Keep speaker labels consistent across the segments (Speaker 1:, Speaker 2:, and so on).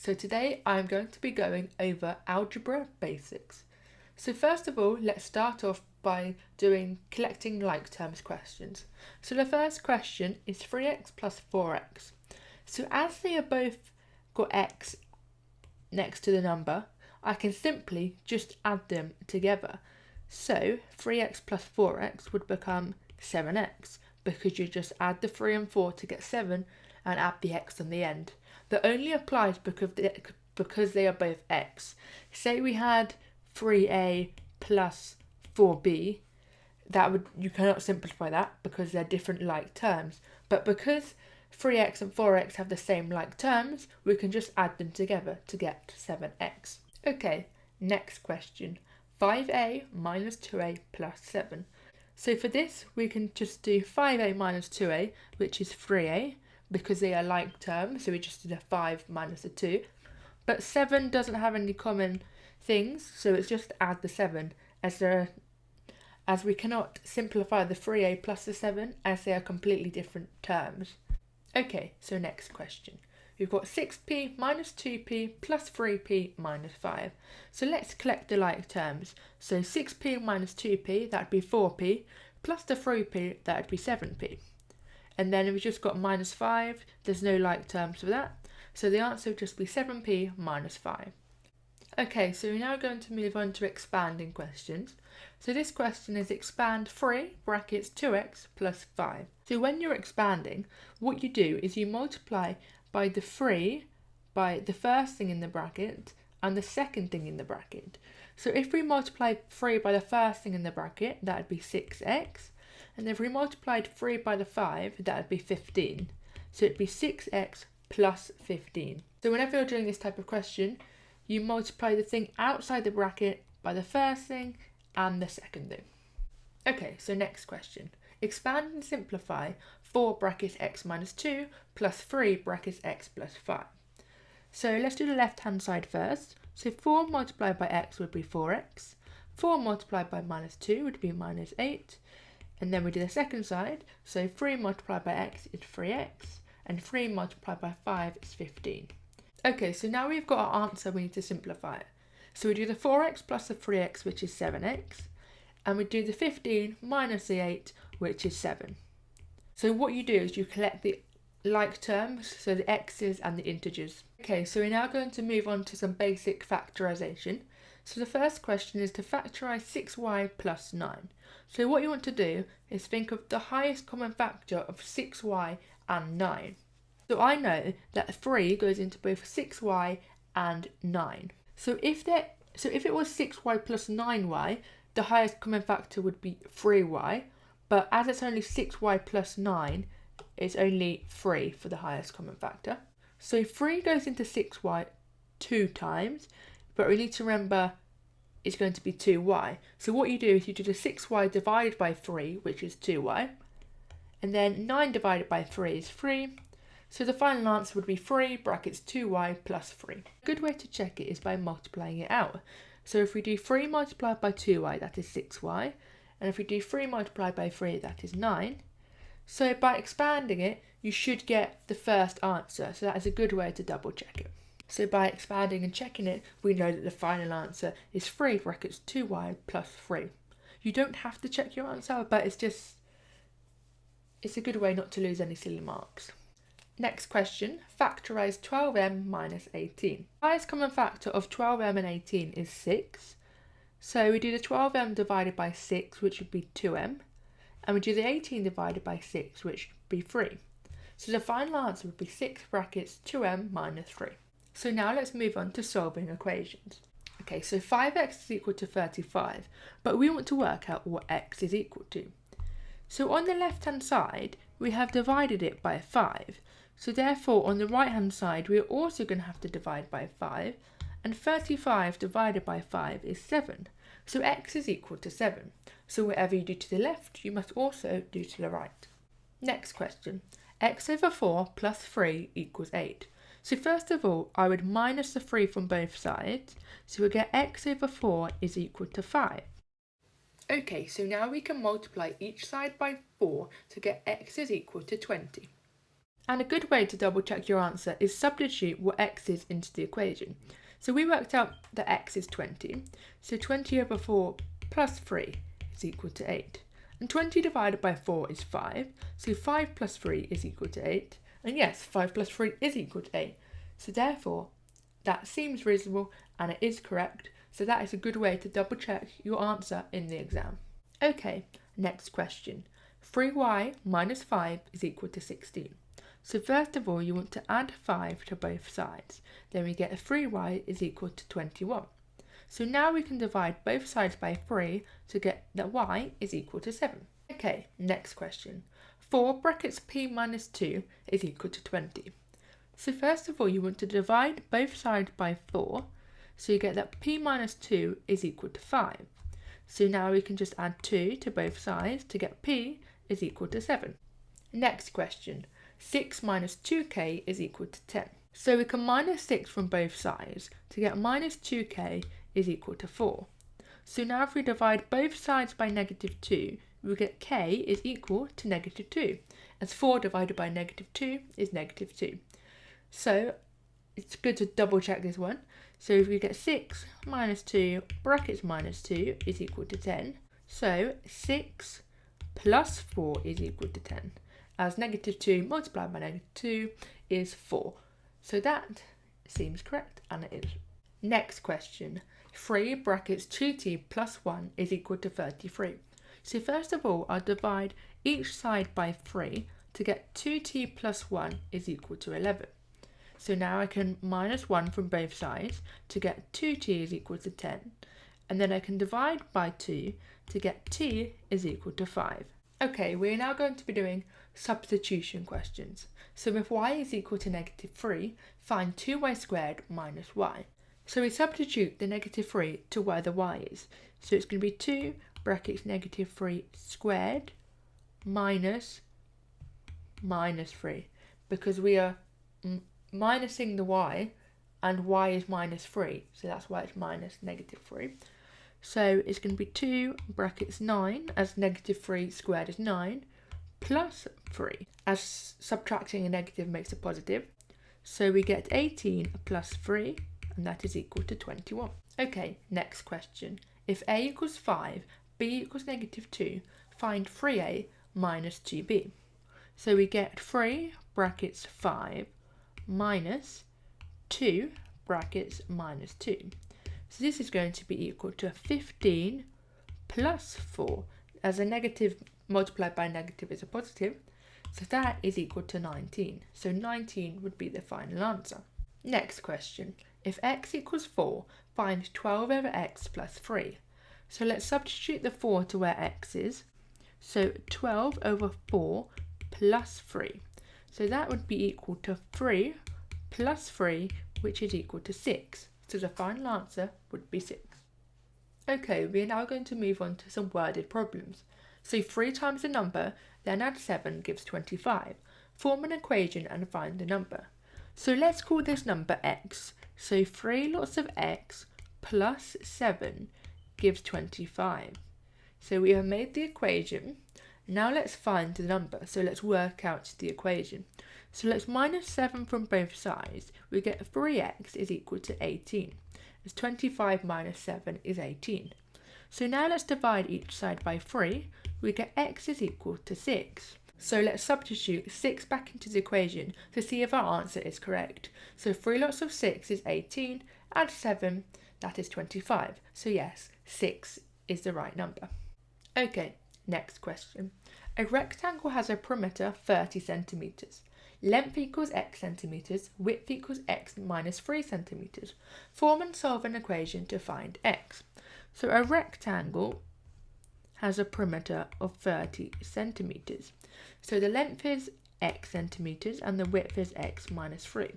Speaker 1: So today I'm going to be going over algebra basics. So first of all, let's start off by doing collecting like terms questions. So the first question is 3x plus 4x. So as they are both got x next to the number, I can simply just add them together. So 3x plus 4x would become 7x because you just add the 3 and 4 to get 7 and add the x on the end. That only applies because they are both x. Say we had 3a plus 4b, you cannot simplify that because they're different like terms. But because 3x and 4x have the same like terms, we can just add them together to get 7x. Okay, next question. 5a minus 2a plus 7. So for this, we can just do 5a minus 2a, which is 3a, because they are like terms, so we just did a 5 minus a 2. But 7 doesn't have any common things, so it's just add the 7, as we cannot simplify the 3a plus the 7, as they are completely different terms. Okay, so next question. We've got 6p minus 2p plus 3p minus 5. So let's collect the like terms. So 6p minus 2p, that'd be 4p, plus the 3p, that'd be 7p. And then we've just got minus 5, there's no like terms for that. So the answer would just be 7p minus 5. Okay, so we're now going to move on to expanding questions. So this question is expand 3 brackets 2x plus 5. So when you're expanding, what you do is you multiply by the 3 by the first thing in the bracket and the second thing in the bracket. So if we multiply 3 by the first thing in the bracket, that would be 6x. And if we multiplied 3 by the 5, that would be 15. So it'd be 6x plus 15. So whenever you're doing this type of question, you multiply the thing outside the bracket by the first thing and the second thing. Okay, so next question. Expand and simplify 4 brackets x minus 2 plus 3 brackets x plus 5. So let's do the left hand side first. So 4 multiplied by x would be 4x. 4 multiplied by minus 2 would be minus 8. And then we do the second side. So 3 multiplied by x is 3x. And 3 multiplied by 5 is 15. Okay, so now we've got our answer, we need to simplify it. So we do the 4x plus the 3x, which is 7x. And we do the 15 minus the 8, which is 7. So what you do is you collect the like terms, so the x's and the integers. Okay, so we're now going to move on to some basic factorisation. So the first question is to factorise 6y plus 9. So what you want to do is think of the highest common factor of 6y and 9. So I know that 3 goes into both 6y and 9. So if it was 6y plus 9y, the highest common factor would be 3y, but as it's only 6y plus 9, it's only 3 for the highest common factor. So 3 goes into 6y 2 times, but we need to remember it's going to be 2y. So what you do is you do the 6y divided by 3, which is 2y, and then 9 divided by 3 is 3. So the final answer would be 3 brackets 2y plus 3. A good way to check it is by multiplying it out. So if we do 3 multiplied by 2y, that is 6y. And if we do 3 multiplied by 3, that is 9. So by expanding it, you should get the first answer. So that is a good way to double check it. So by expanding and checking it, we know that the final answer is 3 brackets 2y plus 3. You don't have to check your answer, but it's a good way not to lose any silly marks. Next question, factorise 12m minus 18. The highest common factor of 12m and 18 is 6. So we do the 12m divided by 6, which would be 2m. And we do the 18 divided by 6, which would be 3. So the final answer would be 6 brackets 2m minus 3. So now let's move on to solving equations. Okay, so 5x is equal to 35, but we want to work out what x is equal to. So on the left hand side, we have divided it by 5. So therefore, on the right hand side, we're also going to have to divide by 5. And 35 divided by 5 is 7. So x is equal to 7. So whatever you do to the left, you must also do to the right. Next question. X over 4 plus 3 equals 8. So first of all, I would minus the 3 from both sides. So we get x over 4 is equal to 5. Okay, so now we can multiply each side by 4 to get x is equal to 20. And a good way to double check your answer is substitute what x is into the equation. So we worked out that x is 20, so 20 over 4 plus 3 is equal to 8. And 20 divided by 4 is 5, so 5 plus 3 is equal to 8. And yes, 5 plus 3 is equal to 8. So therefore, that seems reasonable and it is correct. So that is a good way to double check your answer in the exam. Okay, next question. 3y minus 5 is equal to 16. So first of all, you want to add 5 to both sides. Then we get a 3y is equal to 21. So now we can divide both sides by 3 to get that y is equal to 7. Okay, next question. 4 brackets p minus 2 is equal to 20. So first of all, you want to divide both sides by 4. So you get that p minus 2 is equal to 5. So now we can just add 2 to both sides to get p is equal to 7. Next question. 6 minus 2k is equal to 10. So we can minus 6 from both sides to get minus 2k is equal to 4. So now if we divide both sides by negative 2, we get k is equal to negative 2, as 4 divided by negative 2 is negative 2. So it's good to double check this one. So if we get 6 minus 2 brackets minus 2 is equal to 10. So 6 plus 4 is equal to 10. As negative 2 multiplied by negative 2 is 4. So that seems correct, and it is. Next question. 3 brackets 2t plus 1 is equal to 33. So first of all, I'll divide each side by 3 to get 2t plus 1 is equal to 11. So now I can minus 1 from both sides to get 2t is equal to 10. And then I can divide by 2 to get t is equal to 5. Okay, we're now going to be doing substitution questions. So if y is equal to negative 3, find 2y squared minus y. So we substitute the negative 3 to where the y is. So it's going to be 2 brackets negative 3 squared minus 3, because we are minusing the y and y is minus 3. So that's why it's minus negative 3. So it's going to be 2 brackets 9, as negative 3 squared is 9, plus 3, as subtracting a negative makes a positive. So we get 18 plus 3, and that is equal to 21. Okay, next question. If a equals 5, b equals negative 2, find 3a minus 2b. So we get 3 brackets 5 minus 2 brackets minus 2. So this is going to be equal to 15 plus 4, as a negative multiplied by a negative is a positive. So that is equal to 19. So 19 would be the final answer. Next question. If x equals 4, find 12 over x plus 3. So let's substitute the 4 to where x is. So 12 over 4 plus 3. So that would be equal to 3 plus 3, which is equal to 6. So the final answer would be 6. Okay, we are now going to move on to some worded problems. So 3 times a number, then add 7 gives 25. Form an equation and find the number. So let's call this number x. So 3 lots of x plus 7 gives 25. So we have made the equation. Now let's find the number. So let's work out the equation. So let's minus 7 from both sides. We get 3x is equal to 18. As 25 minus 7 is 18. So now let's divide each side by 3. We get x is equal to 6. So let's substitute 6 back into the equation to see if our answer is correct. So 3 lots of 6 is 18, add 7, that is 25. So yes, 6 is the right number. Okay, next question. A rectangle has a perimeter 30 centimetres. Length equals x centimetres, width equals x minus 3 centimetres. Form and solve an equation to find x. So a rectangle has a perimeter of 30 centimetres. So the length is x centimetres and the width is x minus 3.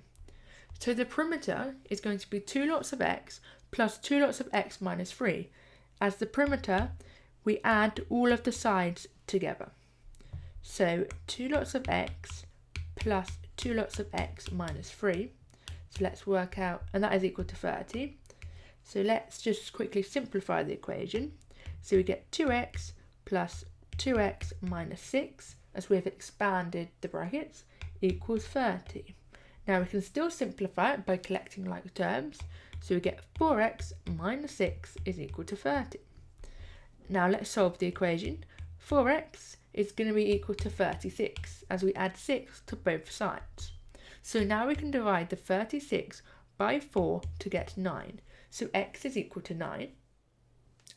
Speaker 1: So the perimeter is going to be 2 lots of x plus 2 lots of x minus 3. As the perimeter, we add all of the sides together. So 2 lots of x plus 2 lots of x minus 3. So let's work out, and that is equal to 30. So let's just quickly simplify the equation. So we get 2x plus 2x minus 6, as we've expanded the brackets, equals 30. Now we can still simplify it by collecting like terms, so we get 4x minus 6 is equal to 30. Now let's solve the equation. 4x is going to be equal to 36 as we add 6 to both sides. So now we can divide the 36 by 4 to get 9. So x is equal to 9.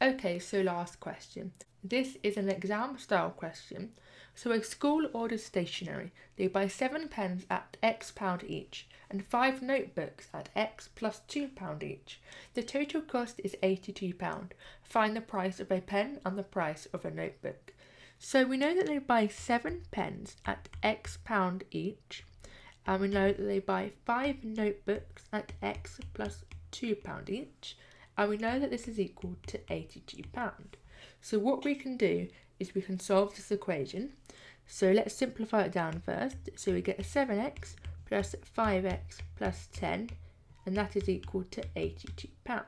Speaker 1: Okay, so last question. This is an exam style question. So a school orders stationery. They buy 7 pens at X pound each and 5 notebooks at X plus £2 each. The total cost is £82. Find the price of a pen and the price of a notebook. So we know that they buy 7 pens at X pound each, and we know that they buy 5 notebooks at X plus £2 each, and we know that this is equal to £82. So what we can do is we can solve this equation. So let's simplify it down first. So we get a 7x plus 5x plus 10, and that is equal to £82.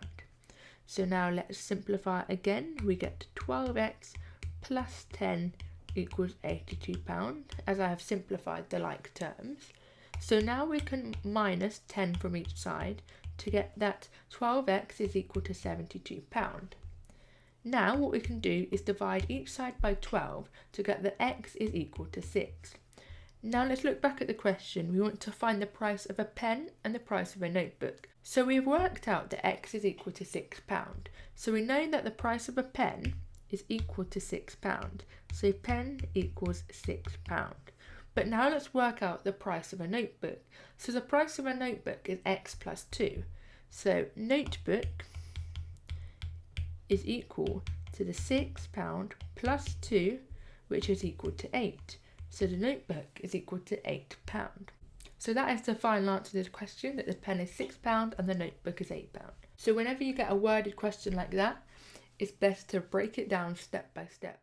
Speaker 1: So now let's simplify it again. We get 12x plus 10 equals £82, as I have simplified the like terms. So now we can minus 10 from each side to get that 12x is equal to £72. Now what we can do is divide each side by 12 to get that x is equal to 6. Now let's look back at the question. We want to find the price of a pen and the price of a notebook. So we've worked out that x is equal to £6. So we know that the price of a pen is equal to £6. So pen equals £6. But now let's work out the price of a notebook. So the price of a notebook is x plus 2. So notebook is equal to the £6 plus 2, which is equal to 8. So the notebook is equal to £8. So that is the final answer to this question, that the pen is £6 and the notebook is £8. So whenever you get a worded question like that, it's best to break it down step by step.